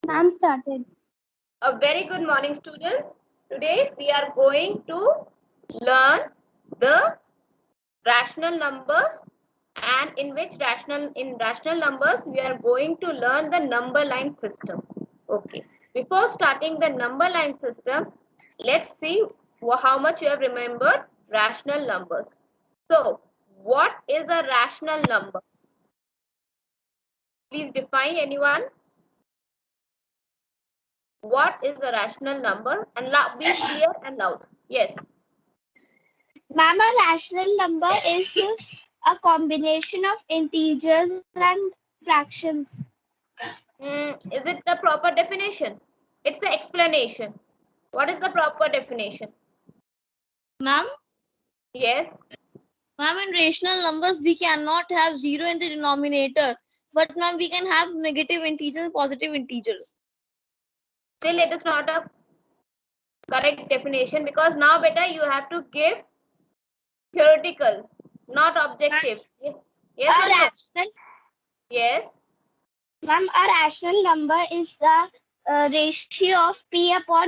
Ma'am started. A very good morning, students. Today we are going to learn the rational numbers, and in rational numbers we are going to learn the number line system. Okay. Before starting the number line system, let's see how much you have remembered rational numbers. So, what is a rational number? Please define, anyone. What is a rational number? And be clear and loud. Yes. Ma'am, a rational number is a combination of integers and fractions. Is it the proper definition? It's the explanation. What is the proper definition? Ma'am, Yes. ma'am, in rational numbers we cannot have zero in the denominator, but ma'am we can have negative integers and positive integers. Still, it is not a correct definition, because now better you have to give theoretical, not objective. Yes. Yes or no? Rational, Yes. ma'am, a rational number is the ratio of P upon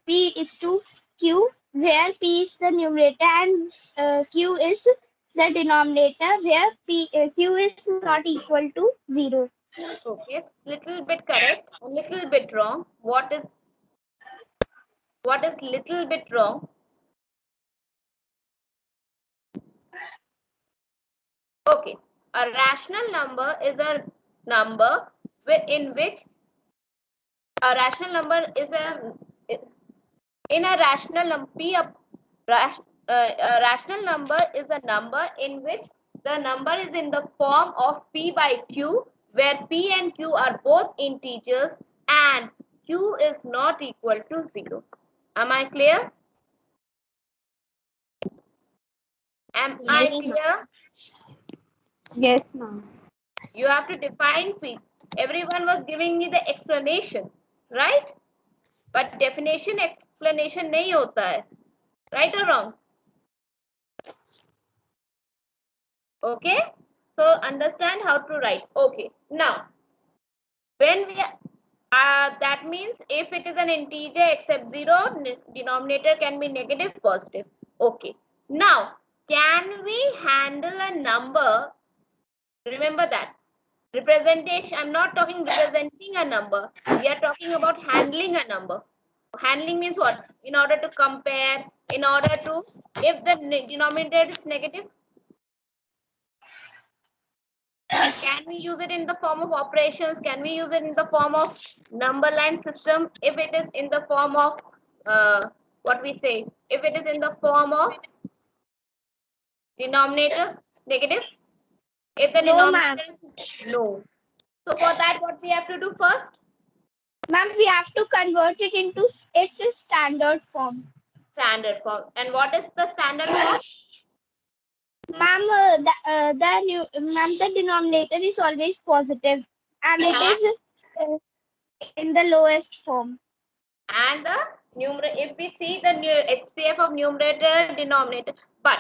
P is to Q, where P is the numerator and Q is the denominator, where Q is not equal to 0. Okay. Little bit correct, a little bit wrong. What is little bit wrong? Okay. A rational number is a number in which a rational number is a rational number. A rational number is a number in which the number is in the form of P by Q, where P and Q are both integers and Q is not equal to 0. Am I clear? Am I clear? Yes, ma'am. You have to define P. Everyone was giving me the explanation, right? But definition explanation नहीं होता है. Right or wrong? Okay. So understand how to write. Okay. Now, when we that means if it is an integer except 0, denominator can be negative, positive. Okay. Now, can we handle a number? Remember that. Representation, I'm not talking representing a number. We are talking about handling a number. Handling means what? In order to compare, in order to, if the denominator is negative, can we use it in the form of operations? Can we use it in the form of number line system? If it is in the form of what we say, if it is in the form of denominator negative, if the denominator is no. So for that, what we have to do first? Ma'am, we have to convert it into its standard form. Standard form. And what is the standard form? Ma'am, the denominator is always positive, and it is in the lowest form. And the numerator, if we see the HCF of numerator and denominator, but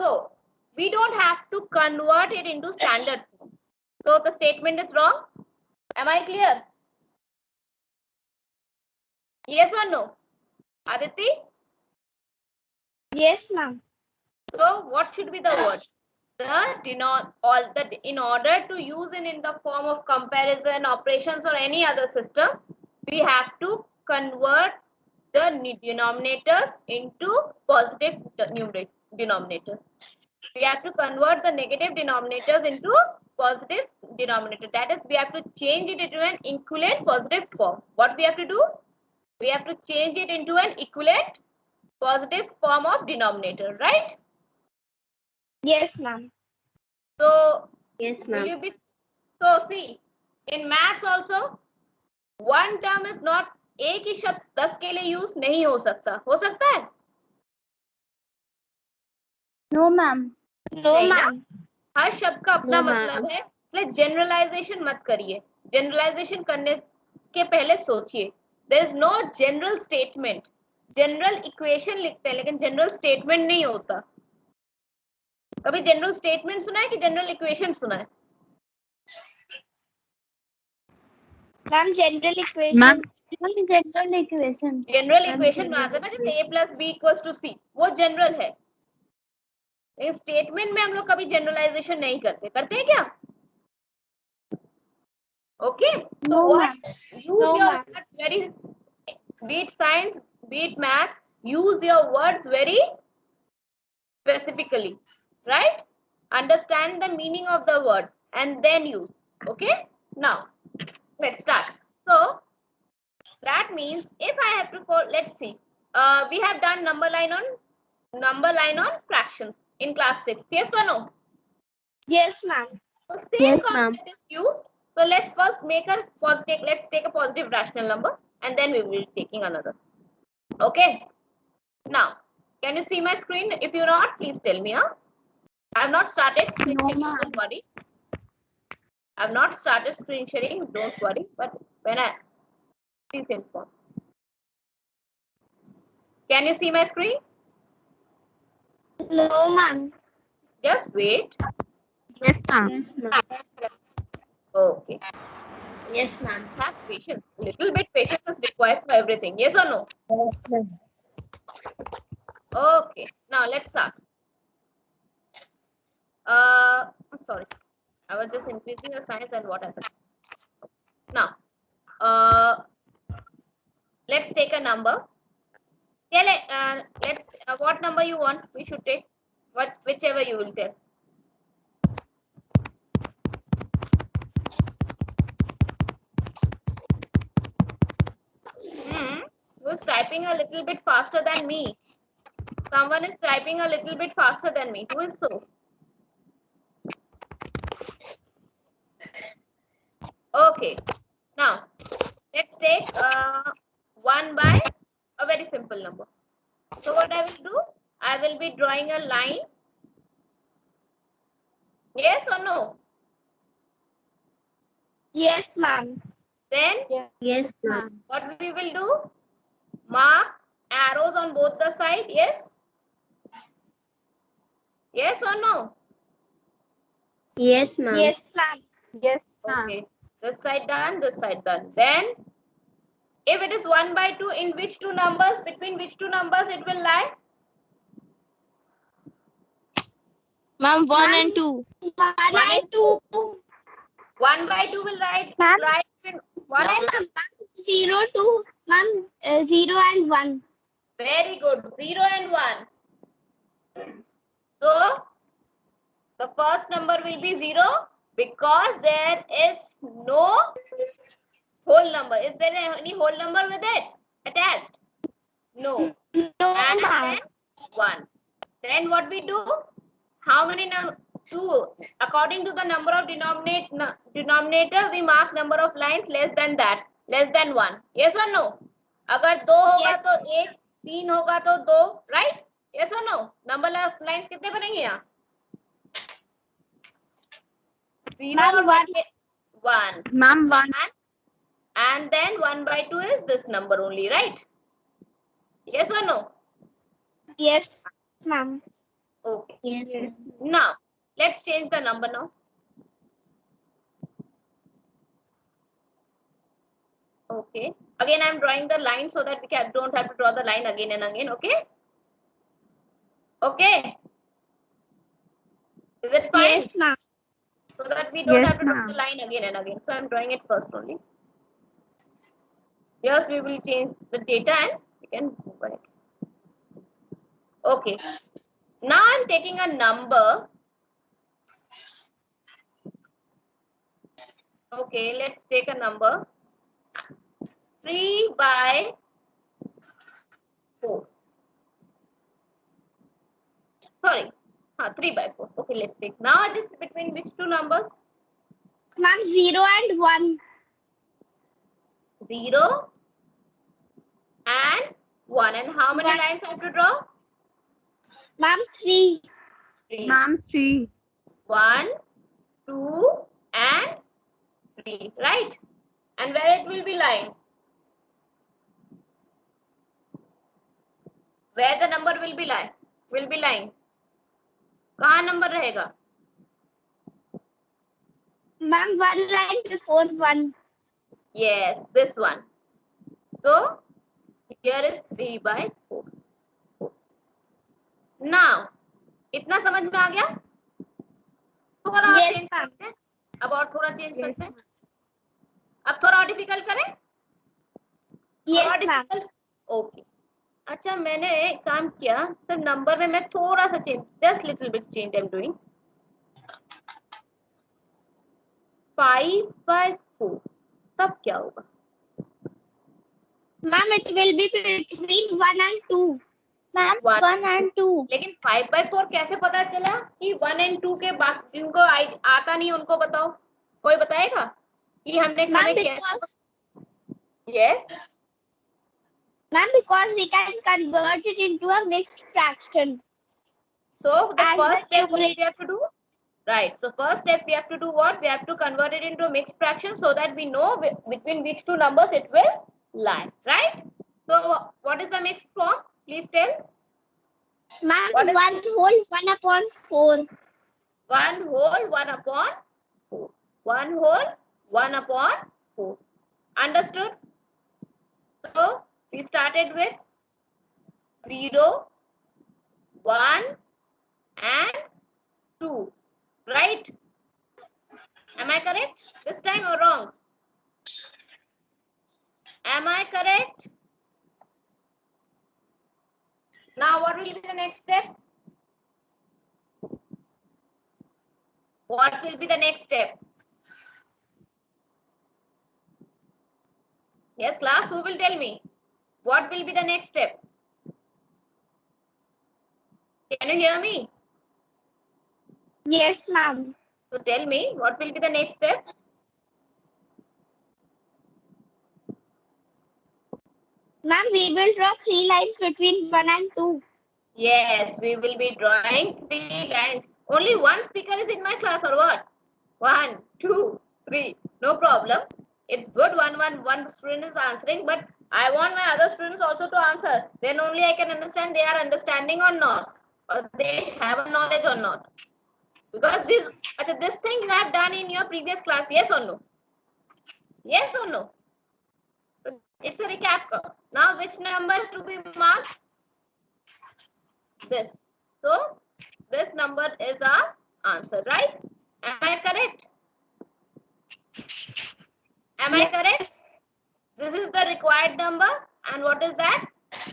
so we don't have to convert it into standard form. So the statement is wrong. Am I clear? Yes or no? Aditi? Yes, ma'am. So what should be the word? In order to use it in the form of comparison, operations, or any other system, we have to convert the denominators into positive denominators. We have to convert the negative denominators into positive denominator. That is, we have to change it into an equivalent positive form. What we have to do? We have to change it into an equivalent positive form of denominator, right? Yes, ma'am. So, yes, ma'am. So, see, in maths also, one term is not, एक ही शब्द 10 के लिए use नहीं हो सकता है? No, ma'am. No, ma'am. हर शब्द का अपना मतलब है, इसलिए जनरलाइजेशन मत करिए. जनरलाइजेशन करने के पहले सोचिए. There is no general statement. General equation लिखते हैं लेकिन जनरल स्टेटमेंट नहीं होता. कभी जनरल स्टेटमेंट सुना है कि जनरल इक्वेशन सुना है? Ma'am, general equation. Ma'am. General equation. General equation में आता है ना, जैसे a plus B equals to C, वो जनरल है। लेकिन स्टेटमेंट में हम लोग कभी जनरलाइजेशन नहीं करते, करते हैं क्या? Okay, so No, what? ma'am. Use No, your ma'am. words very, be it science, be it math, use your words very specifically, right? Understand the meaning of the word and then use. Okay, now let's start. So that means if I have to call, let's see, we have done number line on fractions in class 6. Yes or no? Yes, ma'am. So same concept is used. So let's first make a positive. Let's take a positive rational number, and then we will be taking another. Okay. Now, can you see my screen? If you're not, please tell me. Huh? I have not started screen sharing. Don't worry. I have not started screen sharing. Don't worry. But when I please inform. Can you see my screen? No, ma'am. Just wait. Yes, ma'am. Yes, ma'am. Okay. Yes, ma'am. Have patience. Little bit patience is required for everything. Yes or no? Yes, ma'am. Okay. Now let's start. I'm sorry. I was just increasing the size and what happened? Now, let's take a number. Let's. What number you want? We should take. Whichever you will tell. Who's typing a little bit faster than me? Someone is typing a little bit faster than me. Who is so? Okay. Now, let's take 1 by a very simple number. So what I will do? I will be drawing a line. Yes or no? Yes, ma'am. Then Yes, ma'am. what we will do? Mark arrows on both the side. Yes? Yes or no? Yes, ma'am. Yes, ma'am. Yes, Okay. This side done, this side done. Then, if it is 1 by 2, in which two numbers, between which two numbers it will lie? Ma'am, 1 and 2. 1 and 2. 1 by 2 will lie Ma'am? between 1 and 2. 0, 2. Ma'am, 0 and 1. Very good. 0 and 1. So, the first number will be 0 because there is no whole number. Is there any whole number with it attached? No. No, And ma'am. then 1. Then what we do? How many 2? According to the number of denominator, we mark number of lines less than that. Less than 1. Yes or no? अगर 2 होगा Yes. तो 1, 3 होगा तो 2, right? Yes or no? Number of lines कितने बनेंगे यहाँ? 0 Ma'am, और 1. 1. Ma'am, 1. And then 1 by 2 is this number only, right? Yes or no? Yes, ma'am. Okay. Yes. Now, let's change the number now. Okay. Again, I'm drawing the line so that we don't have to draw the line again and again. Okay. Okay. Is it fine? Yes, ma'am. So that we don't Yes, have to draw the ma'am. line again and again. So I'm drawing it first only. Yes, we will change the data and we can move ahead. Okay. Now I'm taking a number. Okay, let's take a number. 3 by 4. Sorry. 3 by 4. Okay, let's take. Now it is between which two numbers? Ma'am, 0 and 1. 0 and 1. And how many One. lines I have to draw? Ma'am, 3. 3. Ma'am, 3. 1, 2, and 3. Right? And where it will be lying? Where the number will be lying? कहाँ number रहेगा? Ma'am, 1 line before 1. Yes, this one. So here is 3 by 4. Now, इतना समझ में आ गया? थोड़ा और Yes, change ma'am. करते हैं. अब और थोड़ा चेंज Yes, करते हैं. अब थोड़ा और डिफिकल्ट करें. Yes, थोड़ा ma'am. डिफिकल्ट. ओके. अच्छा, मैंने एक काम किया सर, नंबर में मैं थोड़ा सा change, just little bit change I am doing. 5 by 4 तब क्या होगा? Ma'am, it will be between 1 and 2. Ma'am, One. 1 and 2. लेकिन 5 by 4 कैसे पता चला कि 1 and 2 के बाद जिनको आता नहीं उनको बताओ. कोई बताएगा कि हमने Ma'am, हमें because yes. Ma'am, because we can convert it into a mixed fraction. So the As first the step what numerator. we have to do? Right. So first step we have to do what? We have to convert it into a mixed fraction so that we know between which two numbers it will lie. Right? So what is the mixed form? Please tell. Ma'am, What is 1 whole 1 upon 4. 1 whole 1 upon 4. 1 whole 1 upon 4. Understood? So we started with 0, 1 and 2. Right? Am I correct? This time or wrong? Am I correct? Now what will be the next step? What will be the next step? Yes, class, who will tell me? What will be the next step? Can you hear me? Yes, ma'am. So tell me, what will be the next step? Ma'am, we will draw 3 lines between 1 and 2. Yes, we will be drawing 3 lines. Only one speaker is in my class or what? 1, 2, 3. No problem. It's good one student is answering, but I want my other students also to answer. Then only I can understand they are understanding or not, or they have a knowledge or not. Because this thing you have done in your previous class, yes or no? Yes or no? So it's a recap. Now which number to be marked? This. So this number is our answer, right? Am I correct? Am I correct? This is the required number, and what is that?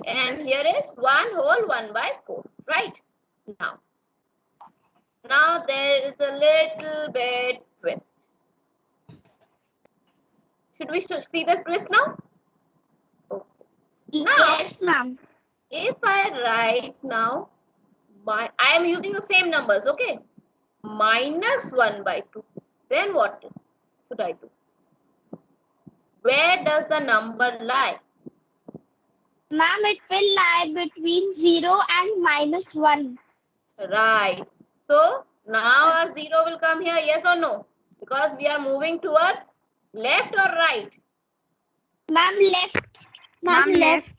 And here is 1 whole 1 by 4, right? Now there is a little bit twist. Should we see the twist now? Okay. Yes, ma'am. If I write now, I am using the same numbers, okay? Minus 1 by 2. Then what should I do? Where does the number lie? Ma'am, it will lie between 0 and minus 1. Right. So now our 0 will come here, yes or no? Because we are moving towards left or right? Ma'am, left. Ma'am, left.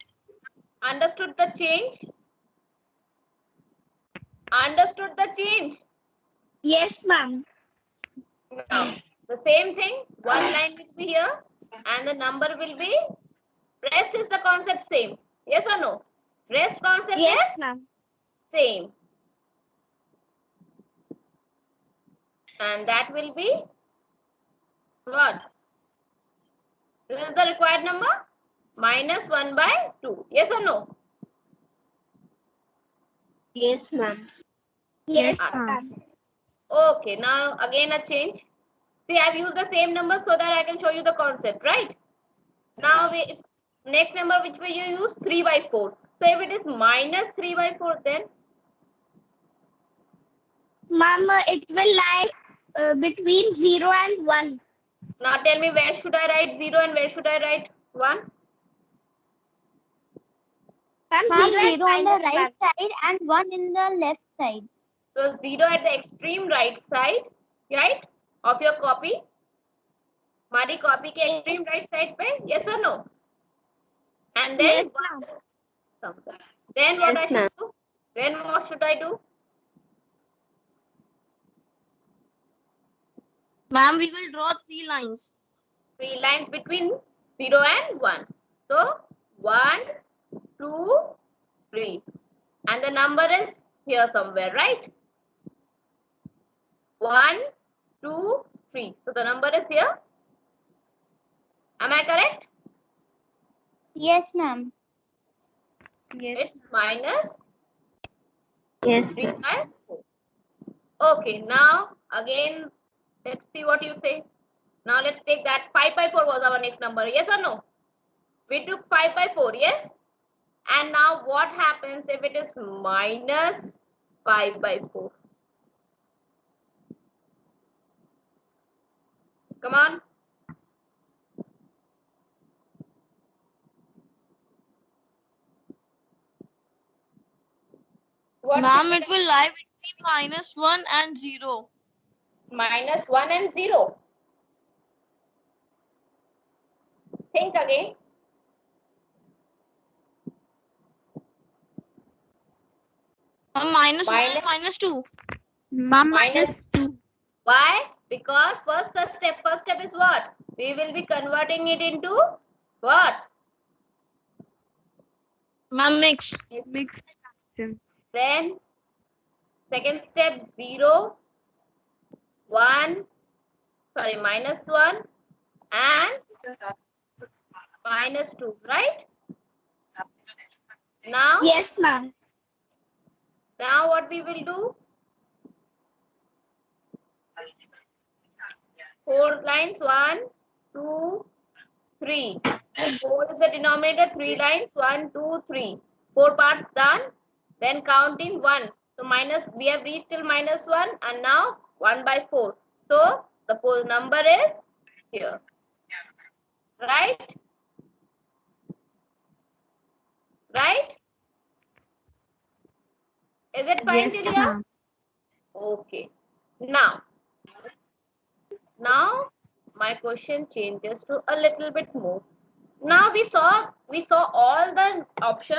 Understood the change? Understood the change? Yes, ma'am. Now, the same thing, one line will be here and the number will be, rest is the concept same. Yes or no? Rest concept Yes, is ma'am. same. And that will be what? This is the required number? Minus 1 by 2. Yes or no? Yes, ma'am. Yes, Yes, ma'am. Okay, now again a change. See, I've used the same number so that I can show you the concept, right? Now, next number which way you use 3 by 4. So if it is minus 3 by 4, then? Ma'am, it will lie between 0 and 1. Now tell me, where should I write 0 and where should I write 1? Ma'am, Ma'am, 0 zero on the minus right 1. side and 1 in the left side. So 0 at the extreme right side, right, of your copy. हमारी copy के extreme right side पे, yes or no? And then Yes, one ma'am. somewhere. Then what Yes, I should do? Then what should I do? Ma'am, we will draw 3 lines. 3 lines between 0 and 1. So 1, 2, 3. And the number is here somewhere, right? 1, 2, 3. So the number is here. Am I correct? Yes, ma'am. Yes. It's minus Yes. 3 by 4. Okay, now again, let's see what you say. Now let's take that 5 by 4 was our next number. Yes or no? We took 5 by 4, yes? And now what happens if it is minus 5 by 4? Come on. What Ma'am, should it will lie between -1 and 0. minus 1 and 0? Think again. -1 Minus- and -2. Ma'am, minus- -2. Why? Because first step is what? We will be converting it into what? Ma'am, mix. Mixed fractions. Then second step 0, 1, sorry, -1 and -2, right? Now, Yes, ma'am. now what we will do? 4 lines, 1, 2, 3. 4 is the denominator, 3 lines, 1, 2, 3. 4 parts done. Then counting 1. So we have reached till -1 and now 1 by 4. So the whole number is here. Right? Right? Is it fine Yes, till here? ma'am. Okay. Now my question changes to a little bit more. Now we saw all the options